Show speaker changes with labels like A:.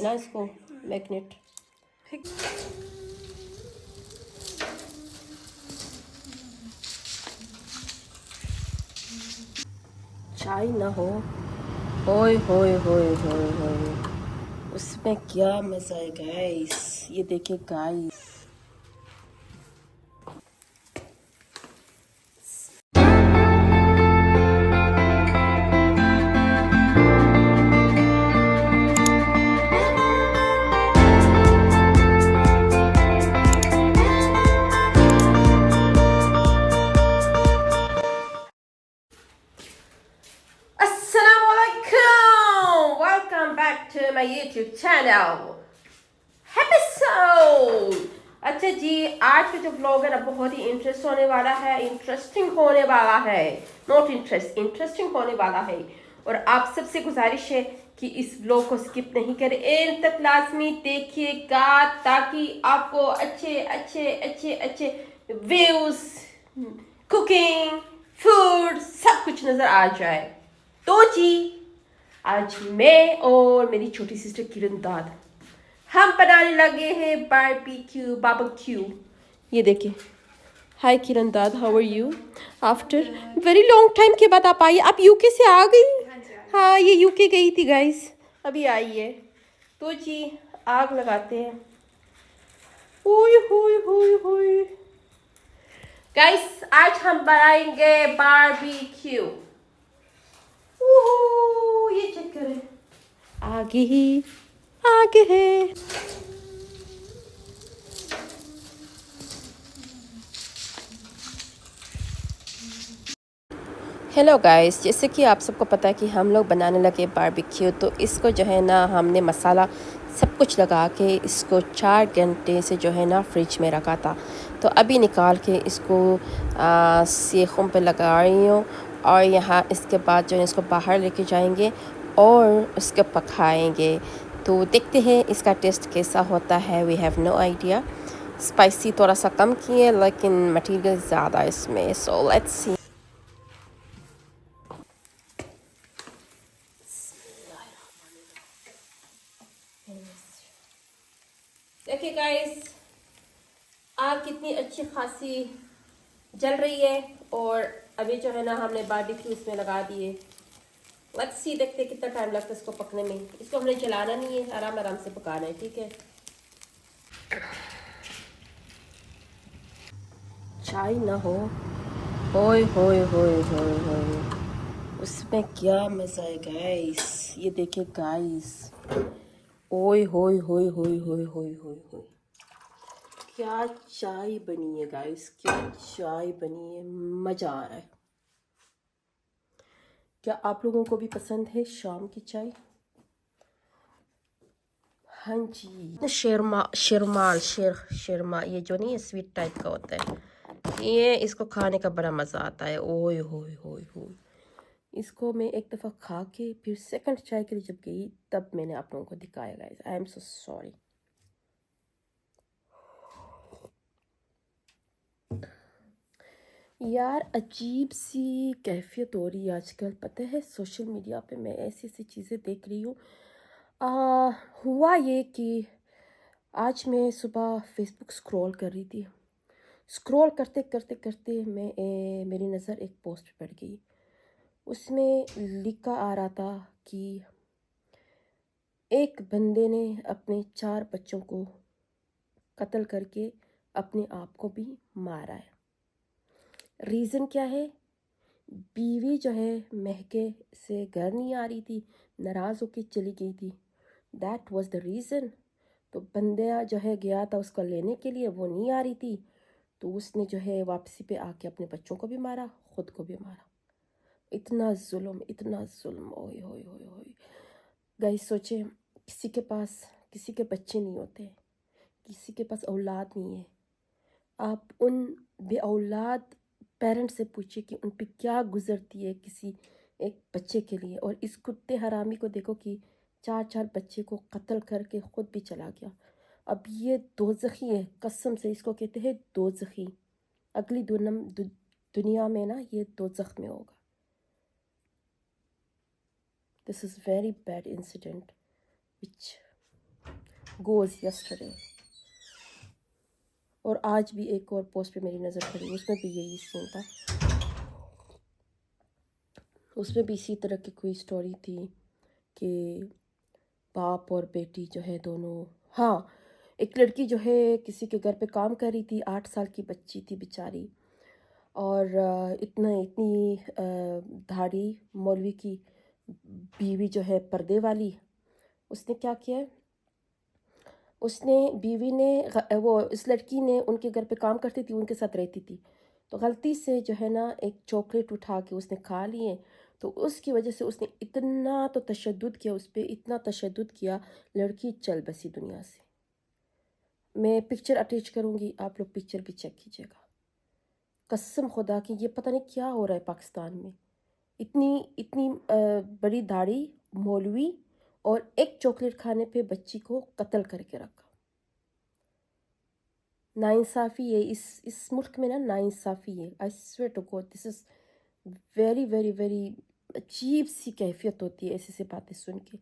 A: ना इसको मैग्नेट। चाय ना हो, होय होय होय होय होय, उसमें क्या मजा है गाइस। ये देखिए guys, Assalamualaikum, welcome back to my YouTube channel episode। अच्छा जी, आज का जो व्लॉग है ना बहुत ही इंटरेस्टिंग होने वाला है, नॉट इंटरेस्टिंग होने वाला है। और आप सबसे गुजारिश है कि इस व्लॉग को स्किप नहीं करें, एंड तक लाजमी देखिएगा ताकि आपको अच्छे अच्छे अच्छे अच्छे व्यूज, कुकिंग, फूड सब कुछ नजर आ जाए। तो जी, आज मैं और मेरी छोटी सिस्टर किरण दाद हम बनाने लगे हैं बारबेक्यू। ये देखिए, हाय किरण दाद, how are you? After very long time के बाद आप आई। आप यूके से आ गई? हाँ, ये यूके गई थी गाइस, अभी आई है। तो जी, आग लगाते हैं। हुई हुई हुई हुई गाइस, आज हम बनाएंगे बारबेक्यू। ये चेक करें, आगे ही आगे है। हेलो गाइस, जैसे कि आप सबको पता है कि हम लोग बनाने लगे बारबेक्यू। तो इसको जो है ना, हमने मसाला सब कुछ लगा के इसको 4 घंटे से जो है ना फ्रिज में रखा था। तो अभी निकाल के इसको सेखों पे लगा रही हूँ, और यहाँ इसके बाद जो है इसको बाहर लेके जाएंगे और उसको पकाएंगे। तो देखते हैं इसका टेस्ट कैसा होता है। We have no idea. Spicy थोड़ा सा कम किए, लेकिन मटेरियल ज़्यादा इसमें। So let's see. देखिए गाइस, आग कितनी अच्छी खासी जल रही है, और अभी जो है ना हमने बारबेक्यू इसमें लगा दिए। लेट्स सी, देखते हैं कितना टाइम लगता है इसको पकने में। इसको हमने जलाना नहीं है, आराम आराम से पकाना है, ठीक है। चाय ना हो, होय होय होय होय होय, उसमें क्या मजा है गाइस। ये देखिए गाइस, ओए होय होय होय होय होय होय होय, क्या चाय बनी है गाइस, क्या चाय बनी है, मज़ा आ रहा है। क्या आप लोगों को भी पसंद है शाम की चाय? हाँ जी। शेरमा ये जो नहीं है, स्वीट टाइप का होता है ये, इसको खाने का बड़ा मज़ा आता है। ओए होए होए होए, इसको मैं एक दफ़ा खा के फिर सेकंड चाय के लिए जब गई तब मैंने आप लोगों को दिखाया guys. I am so sorry. यार, अजीब सी कैफियत हो रही है आजकल, पता है। सोशल मीडिया पे मैं ऐसी ऐसी चीज़ें देख रही हूँ। हुआ ये कि आज मैं सुबह फेसबुक स्क्रॉल कर रही थी। स्क्रॉल करते करते करते मेरी नज़र एक पोस्ट पे पड़ गई। उसमें लिखा आ रहा था कि एक बंदे ने अपने 4 बच्चों को कत्ल करके अपने आप को भी मारा है। रीज़न क्या है? बीवी जो है महके से घर नहीं आ रही थी, नाराज़ होकर चली गई थी। That was the reason. तो बंदा जो है गया था उसको लेने के लिए, वो नहीं आ रही थी, तो उसने जो है वापसी पे आके अपने बच्चों को भी मारा, ख़ुद को भी मारा। इतना जुल्म, इतना जुल्म, ओए होए होए होए। गाइस सोचे, किसी के बच्चे नहीं होते, किसी के पास औलाद नहीं है। आप उन बे औलाद पेरेंट्स से पूछिए कि उन पे क्या गुजरती है किसी एक बच्चे के लिए। और इस कुत्ते हरामी को देखो कि 4 बच्चे को कत्ल करके ख़ुद भी चला गया। अब ये दोज़खी है, कसम से इसको कहते हैं दोज़खी। अगली दुनिया में ना ये दोज़ख में होगा। This is very bad incident which goes yesterday. और आज भी एक और पोस्ट पे मेरी नज़र पड़ी, उसमें भी यही सीन था। उसमें भी इसी तरह की कोई स्टोरी थी कि बाप और बेटी जो है दोनों, हाँ, एक लड़की जो है किसी के घर पे काम कर रही थी, 8 साल की बच्ची थी बेचारी। और इतनी धाड़ी मौलवी की बीवी जो है पर्दे वाली, उसने क्या किया, उसने बीवी ने वो इस लड़की ने उनके घर पे काम करती थी, उनके साथ रहती थी, तो गलती से जो है ना एक चॉकलेट उठा के उसने खा लिए। तो उसकी वजह से उसने इतना तो तशद्दुद किया उस पर, इतना तशद्दुद किया, लड़की चल बसी दुनिया से। मैं पिक्चर अटैच करूँगी, आप लोग पिक्चर भी चेक कीजिएगा। कसम खुदा की ये पता नहीं क्या हो रहा है पाकिस्तान में। इतनी इतनी बड़ी दाढ़ी मौलवी, और एक चॉकलेट खाने पे बच्ची को कत्ल करके रखा। नाइंसाफ़ी है इस मुल्क में ना, नाइंसाफ़ी है। I swear to God, this is very very very अजीब सी कैफियत होती है ऐसी से बातें सुन के।